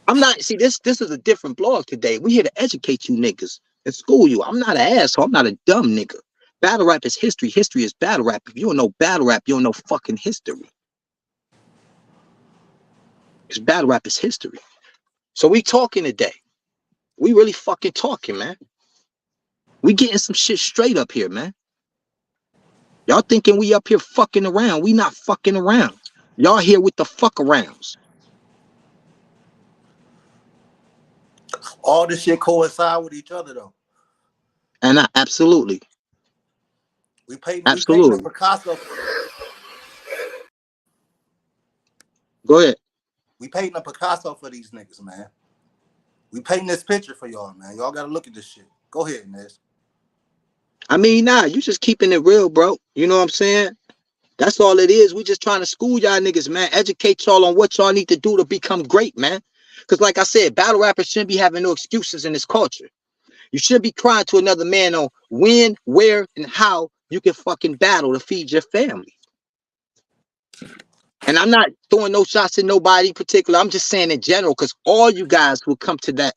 I'm not, see, this is a different blog today. We here to educate you niggas and school you. I'm not an asshole. I'm not a dumb nigga. Battle rap is history. History is battle rap. If you don't know battle rap, you don't know fucking history. Because battle rap is history. So we talking today. We really fucking talking, man. We getting some shit straight up here, man. Y'all thinking we up here fucking around. We not fucking around. Y'all here with the fuck arounds. All this shit coincide with each other, though. And absolutely. We paid absolutely. We Picasso. Go ahead. We painting a Picasso for these niggas, man. We painting this picture for y'all, man. Y'all gotta look at this shit. Go ahead, Nez. I mean, nah, you just keeping it real, bro. You know what I'm saying? That's all it is. We just trying to school y'all niggas, man. Educate y'all on what y'all need to do to become great, man. Because like I said, battle rappers shouldn't be having no excuses in this culture. You shouldn't be crying to another man on when, where, and how you can fucking battle to feed your family. And I'm not throwing no shots at nobody in particular. I'm just saying in general, because all you guys will come to that,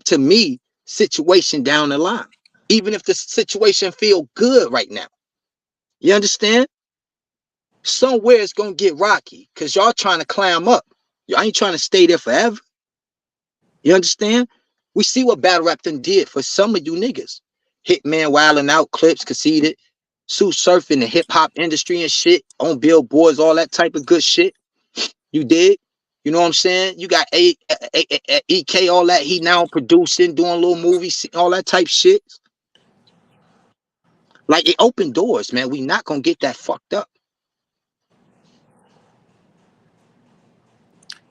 to me, situation down the line. Even if the situation feel good right now. You understand? Somewhere it's going to get rocky because y'all trying to climb up. Y'all ain't trying to stay there forever. You understand? We see what battle rap done did for some of you niggas. Hitman wilding out, clips, conceded, Sue surfing the hip hop industry and shit on billboards, all that type of good shit. You dig? You know what I'm saying? You got EK, all that. He now producing, doing little movies, all that type shit. Like, it opened doors, man. We not gonna get that fucked up.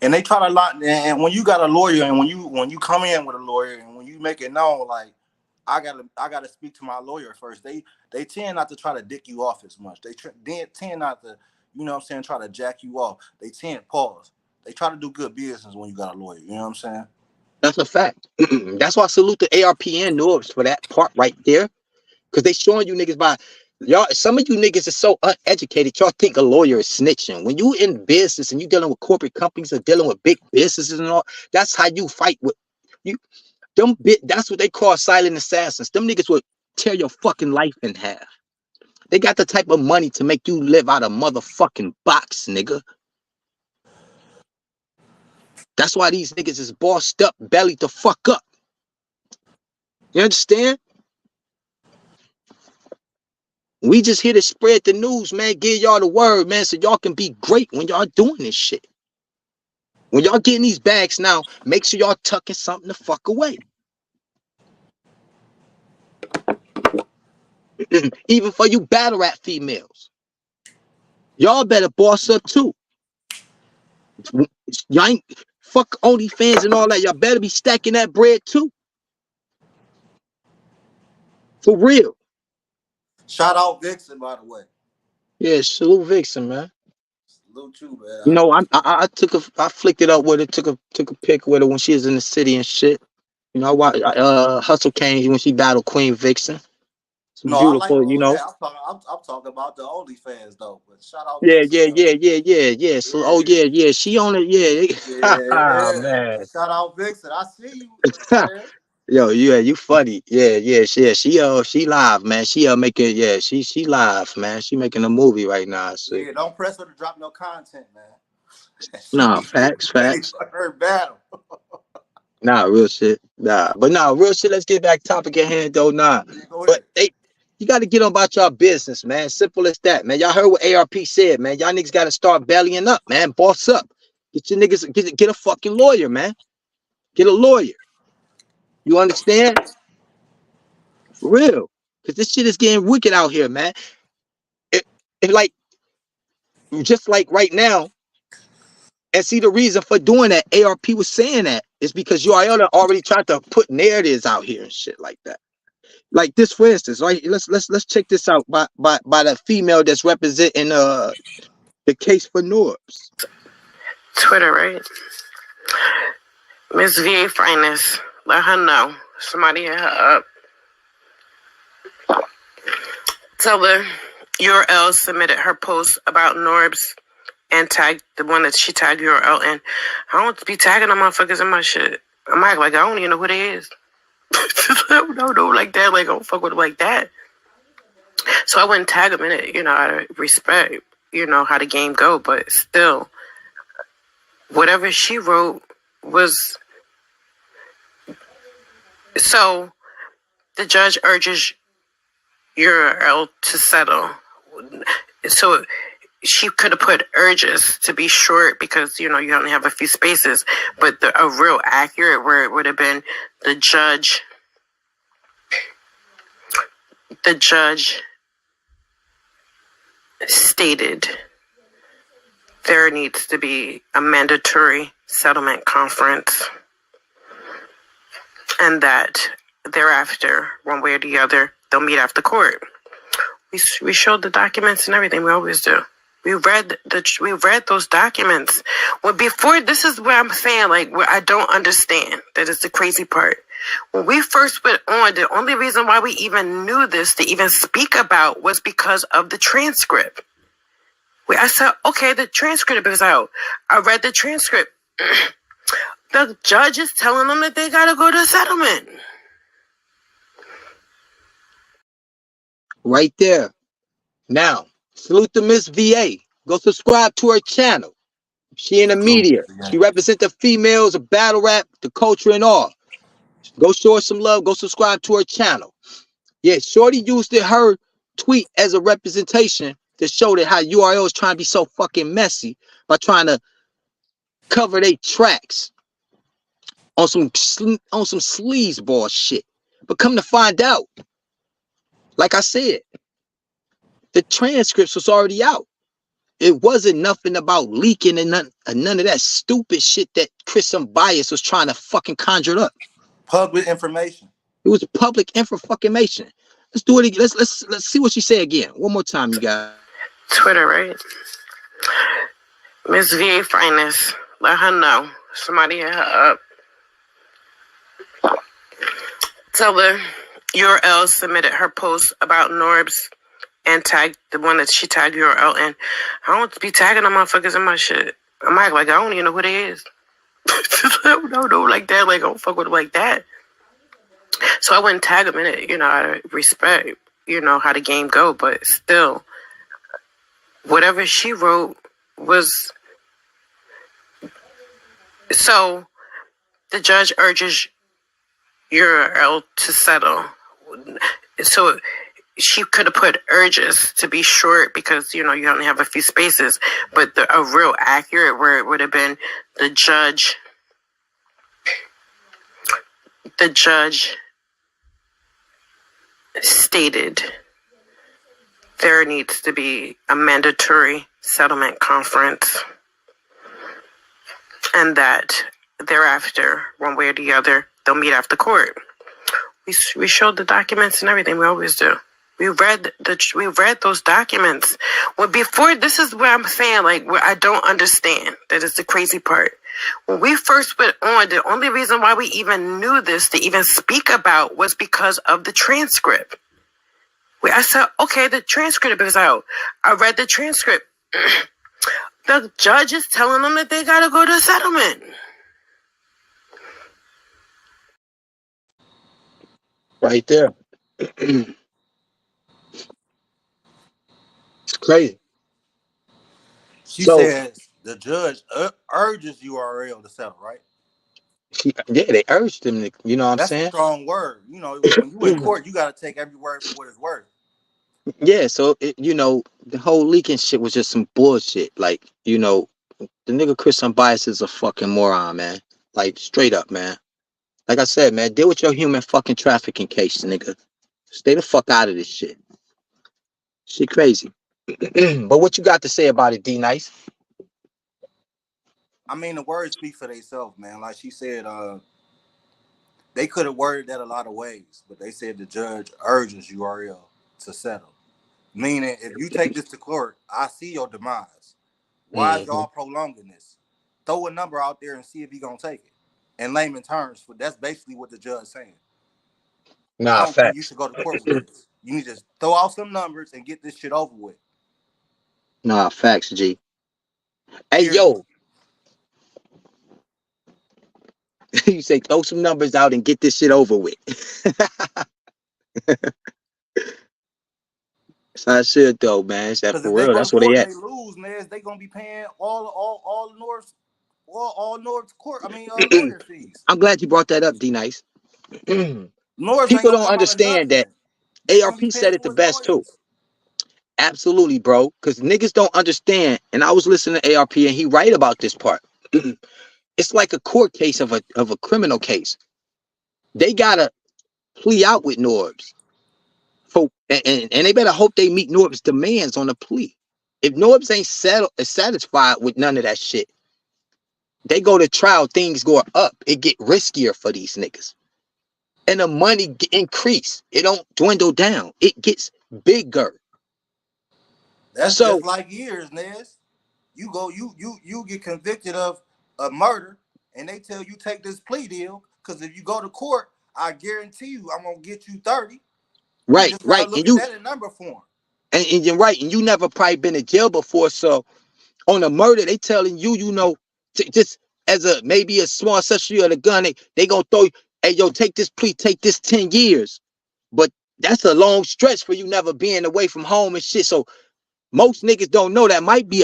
And they try to lock. And when you got a lawyer, and when you come in with a lawyer, and when you make it known, like, I gotta speak to my lawyer first. They tend not to try to dick you off as much. They tend not to, you know what I'm saying, try to jack you off. They tend pause. They try to do good business when you got a lawyer. You know what I'm saying? That's a fact. That's why I salute the ARP and Norbs for that part right there. Because they showing you niggas by y'all. Some of you niggas are so uneducated. Y'all think a lawyer is snitching. When you in business and you dealing with corporate companies or dealing with big businesses and all, that's how you fight with you. That's what they call silent assassins. Them niggas would tear your fucking life in half. They got the type of money to make you live out a motherfucking box, nigga. That's why these niggas is bossed up, belly to fuck up. You understand? We just here to spread the news, man. Give y'all the word, man, so y'all can be great when y'all doing this shit. When y'all getting these bags now, make sure y'all tucking something the fuck away. Even for you battle rap females. Y'all better boss up too. Y'all ain't fuck OnlyFans and all that. Y'all better be stacking that bread too. For real. Shout out Vixen, by the way. Yeah, salute Vixen, man. Salute you, man. You know, I flicked it up with her, took a pic with her when she was in the city and shit. You know, I watched Hustle Kane when she battled Queen Vixen. It's No, beautiful, I like. you know. Yeah, I'm talking about the OnlyFans though. But shout out. Yeah. Vixen, So, oh yeah. She on it, yeah. Yeah. Man. Shout out Vixen. I see you. Man. Yo, yeah, you funny. Yeah. She live, man. She making, yeah, she live, man. She making a movie right now. So. Yeah, don't press her to drop no content, man. Nah, facts. Her battle. Nah, real shit. Real shit. Let's get back to topic at hand, though. Nah, but you got to get on about y'all business, man. Simple as that, man. Y'all heard what ARP said, man. Y'all niggas got to start bellying up, man. Boss up. Get your niggas, get a fucking lawyer, man. Get a lawyer. You understand? For real. Because this shit is getting wicked out here, man. It like, just like right now, and see the reason for doing that, ARP was saying that is because URL already tried to put narratives out here and shit like that. Like this, for instance, right? Let's check this out by the female that's representing the case for Norbs. Twitter, right? Miss VA Finest, let her know. Somebody hit her up. Tell her URL submitted her post about Norbs and tagged the one that she tagged URL in. I don't be tagging them motherfuckers in my shit. I'm acting like I don't even know who they is. I don't know like that. Like, I don't fuck with them like that. So I wouldn't tag them in it, you know, out of respect, you know, how the game go. But still, whatever she wrote was... So the judge urges URL to settle. So she could have put urges to be short because, you know, you only have a few spaces. But a real accurate word would have been the judge stated there needs to be a mandatory settlement conference, and that thereafter, one way or the other, they'll meet after court. We showed the documents and everything. We always do. We read those documents. Well, before, this is what I'm saying, like, where I don't understand. That is the crazy part. When we first went on, the only reason why we even knew this to even speak about was because of the transcript. I said, okay, the transcript is out. I read the transcript. The judge is telling them that they gotta go to settlement. Right there. Now, salute to Miss VA. Go subscribe to her channel. She in the media. She represents the females of battle rap, the culture and all. Go show her some love. Go subscribe to her channel. Yeah, Shorty used her tweet as a representation to show that how URL is trying to be so fucking messy by trying to cover their tracks on some sleazeball shit. But come to find out, like I said, the transcripts was already out. It wasn't nothing about leaking and none of that stupid shit that Chris Bias was trying to fucking conjure up. Public information. It was public information. Let's do it again. Let's see what she said again. One more time, you guys. Twitter, right? Miss VA Finest, let her know. Somebody hit her up. So the URL submitted her post about Norbs and tagged the one that she tagged URL in. I don't be tagging them motherfuckers in my shit. I'm acting like I don't even know who they is. I don't know like that. Like I don't fuck with them like that. So I wouldn't tag them in it, out of respect, how the game go. But still, whatever she wrote was... So the judge urges URL to settle. So she could have put urges to be short because, you only have a few spaces. But a real accurate word would have been the judge stated there needs to be a mandatory settlement conference and that thereafter, one way or the other, they'll meet after court. We showed the documents and everything. We always do. We read those documents. Well, before, this is where I'm saying, like, where I don't understand. That is the crazy part. When we first went on, the only reason why we even knew this to even speak about was because of the transcript. I said, okay, the transcript is out. I read the transcript. The judge is telling them that they got to go to settlement. Right there. It's crazy. She So says the judge urges URL to settle, right? they urged him to, you know what I'm That's a saying? strong word. When you in court, you got to take every word for what it's worth. Yeah, so the whole leaking shit was just some bullshit. Like, the nigga Chris Unbiased is a fucking moron, man. Like, straight up, man. Like I said, man, deal with your human fucking trafficking case, nigga. Stay the fuck out of this shit. Shit crazy. But what you got to say about it, D Nice? I mean, the words speak for themselves, man. Like she said, they could have worded that a lot of ways, but they said the judge urges URL to settle. Meaning, if you take this to court, I see your demise. Why is y'all prolonging this? Throw a number out there and see if he gonna take it. In layman terms, that's basically what the judge saying. I don't think you should go to court with this. You need to throw out some numbers and get this shit over with. Nah, facts, G. Hey, Period. yo. You say throw some numbers out and get this shit over with. That's how it should, though, man. It's that Because for if they real. go to That's what they court at. and they lose, man, they gonna be paying all North's court. Lawyer fees. I'm glad you brought that up, D Nice. North ain't People gonna don't come out of understand that nothing. He's gonna be ARP paying said it the for his best, too. lawyers. Absolutely, bro. Because niggas don't understand. And I was listening to ARP and he right about this part. It's like a court case of a criminal case. They gotta plea out with Norbs. And they better hope they meet Norbs' demands on the plea. If Norbs ain't satisfied with none of that shit, they go to trial, things go up. It get riskier for these niggas. And the money increase. It don't dwindle down. It gets bigger. That's So just like years, Nez. You get convicted of a murder, and they tell you take this plea deal because if you go to court, I guarantee you I'm gonna get you 30. You just gotta right. look at that in number form. And you're right. And you never probably been in jail before. So on a murder, they telling you, just as a maybe a small accessory of the gun, they gonna throw you, hey, yo, take this plea, take this 10 years. But that's a long stretch for you never being away from home and shit. So most niggas don't know that might be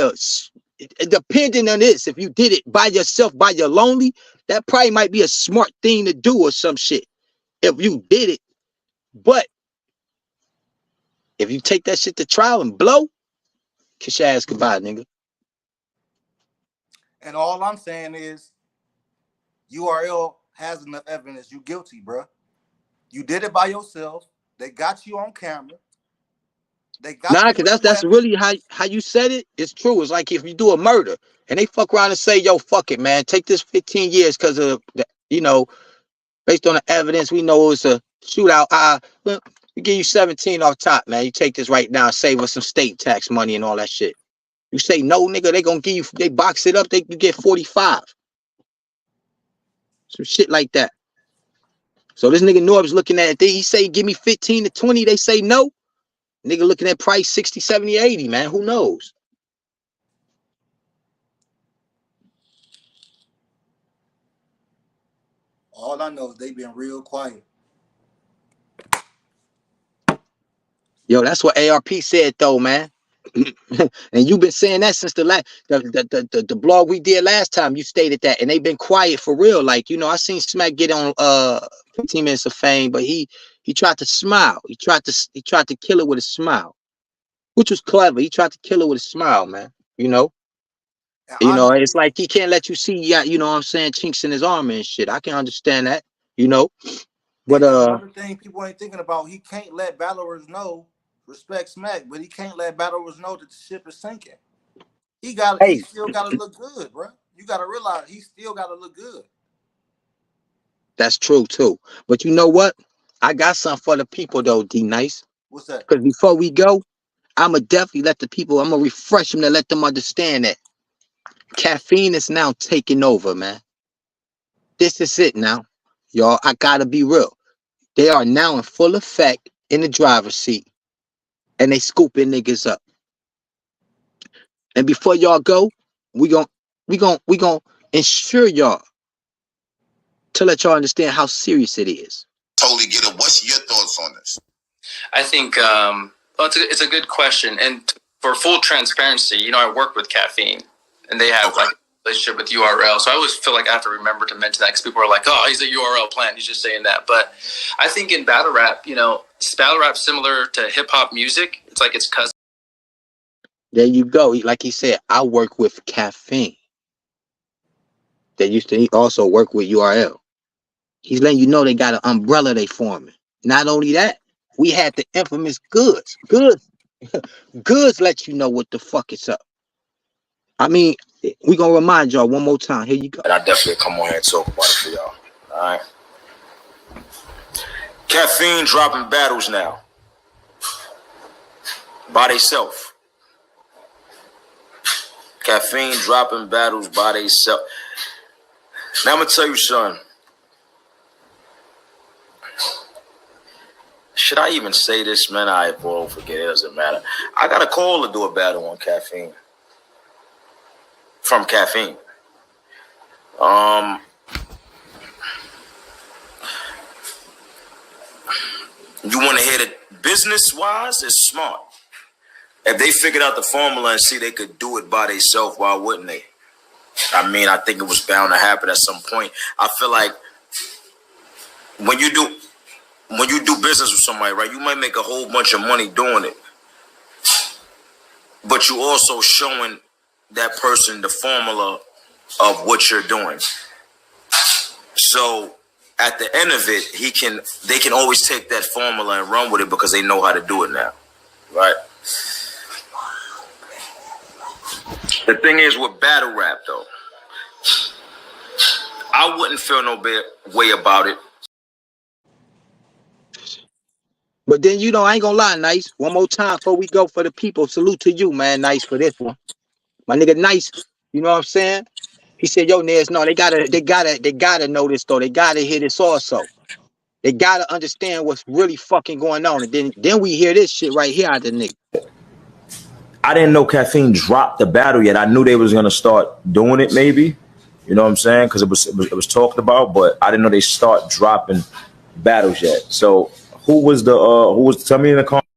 depending on this. If you did it by yourself, by your lonely, that probably might be a smart thing to do or some shit. If you did it. But if you take that shit to trial and blow, kiss your ass goodbye, nigga. And all I'm saying is, URL has enough evidence. You guilty, bro. You did it by yourself. They got you on camera. They got you Cause with the that's weapon. really how you said it. It's true. It's like if you do a murder and they fuck around and say, yo, fuck it, man, take this 15 years because of the, based on the evidence, we know it was a shootout. Well, we give you 17 off top, man. You take this right now, save us some state tax money and all that shit. You say no, nigga, they gonna give you, they box it up, you get 45. Some shit like that. So this nigga Norb's looking at it. He say, give me 15 to 20. They say no. Nigga looking at price 60, 70, 80, man. Who knows? All I know is they been real quiet. Yo, that's what ARP said though, man. And you've been saying that since the blog we did last time. You stated that, and they've been quiet for real. Like, you know, I seen Smack get on 15 Minutes of Fame, but he tried to smile. He tried to kill it with a smile, which was clever. He tried to kill it with a smile, man. You know, it's like he can't let you see, you know what I'm saying, chinks in his armor and shit. I can understand that, you know. But another thing people ain't thinking about, he can't let battlers know. Respect Smack, but he can't let battlers know that the ship is sinking. He still gotta look good, bro. You gotta realize he still gotta look good. That's true too. But you know what? I got something for the people though, D Nice. What's that? Because before we go, I'ma definitely let the people, I'm gonna refresh them to let them understand that caffeine is now taking over, man. This is it now. Y'all, I gotta be real. They are now in full effect in the driver's seat. And they scooping niggas up. And before y'all go, we gon' ensure y'all to let y'all understand how serious it is. Totally get it. What's your thoughts on this? I think it's a good question. And for full transparency, you know, I work with Caffeine, and they have like a relationship with URL. So I always feel like I have to remember to mention that because people are like, "Oh, he's a URL plant. He's just saying that." But I think in battle rap, you know, battle rap similar to hip hop music. It's like it's cousin. There you go. Like he said, I work with Caffeine. They used to also work with URL. He's letting you know they got an umbrella they forming. Not only that, we had the infamous Goodz. Goodz let you know what the fuck is up. I mean, we gonna remind y'all one more time. Here you go. And I definitely come on here and talk about it for y'all. All right. Caffeine dropping battles now. By theyself. Caffeine dropping battles by theyself. Now I'm gonna tell you, son. Should I even say this, man? I won't forget. It doesn't matter. I got a call to do a battle on Caffeine. From Caffeine. You want to hear that business-wise is smart. If they figured out the formula and see they could do it by themselves, why wouldn't they? I mean, I think it was bound to happen at some point. I feel like when you do business with somebody, right, you might make a whole bunch of money doing it. But you also showing that person the formula of what you're doing. So at the end of it, they can always take that formula and run with it because they know how to do it now. Right? The thing is with battle rap though, I wouldn't feel no way about it. But then, you know, I ain't gonna lie, Nice. One more time before we go for the people. Salute to you, man, Nice, for this one. My nigga Nice, you know what I'm saying? He said, yo, Nez, no, they gotta know this though. They gotta hear this also. They gotta understand what's really fucking going on. And then we hear this shit right here out the nigga. I didn't know Caffeine dropped the battle yet. I knew they was gonna start doing it, maybe. You know what I'm saying? Because it was talked about, but I didn't know they start dropping battles yet. So who was tell me in the comments?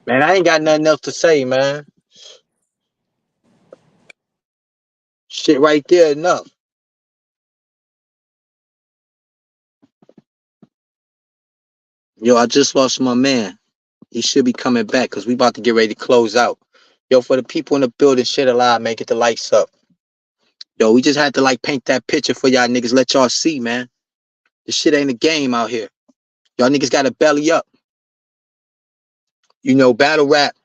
Man, I ain't got nothing else to say, man. Shit right there enough. Yo, I just lost my man. He should be coming back because we about to get ready to close out. Yo, for the people in the building, shit alive, man, get the lights up. Yo, we just had to like paint that picture for y'all niggas, let y'all see, man. This shit ain't a game out here. Y'all niggas got to belly up. You know, battle rap,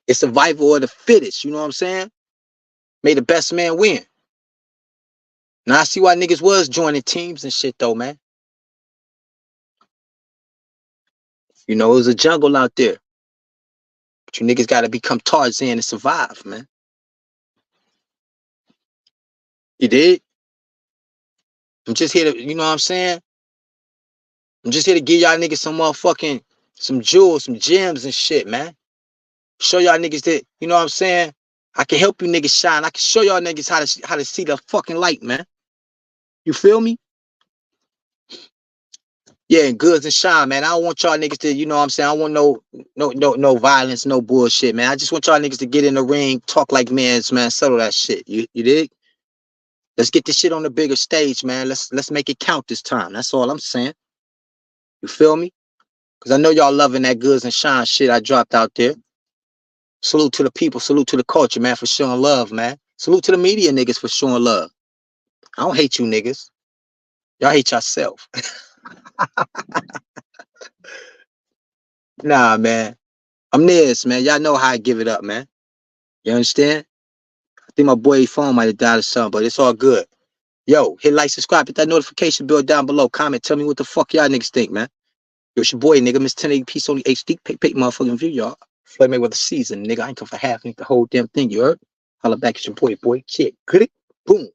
it's survival of the fittest, you know what I'm saying? May the best man win. Now I see why niggas was joining teams and shit though, man. You know, it was a jungle out there. But you niggas got to become Tarzan to survive, man. You did? I'm just here to, you know what I'm saying? I'm just here to give y'all niggas some motherfucking, some jewels, some gems and shit, man. Show y'all niggas that, you know what I'm saying? I can help you niggas shine. I can show y'all niggas how to see the fucking light, man. You feel me? Yeah, and Goodz and shine, man. I don't want y'all niggas to, you know what I'm saying? I don't want no violence, no bullshit, man. I just want y'all niggas to get in the ring, talk like men, man, settle that shit. You dig? Let's get this shit on the bigger stage, man. Let's make it count this time. That's all I'm saying. You feel me? Because I know y'all loving that Goodz and shine shit I dropped out there. Salute to the people, salute to the culture, man, for showing love, man. Salute to the media niggas for showing love. I don't hate you niggas. Y'all hate yourself. Nah, man. I'm this, man. Y'all know how I give it up, man. You understand? I think my boy's phone might have died or something, but it's all good. Yo, hit like, subscribe, hit that notification bell down below. Comment, tell me what the fuck y'all niggas think, man. Yo, it's your boy, nigga, Miss 1080 Piece Only HD. Pay motherfucking view, y'all. Floyd Mayweather season, nigga. I ain't come for half, nigga, the whole damn thing, you heard? Holla back at your boy. Shit, good it? Boom.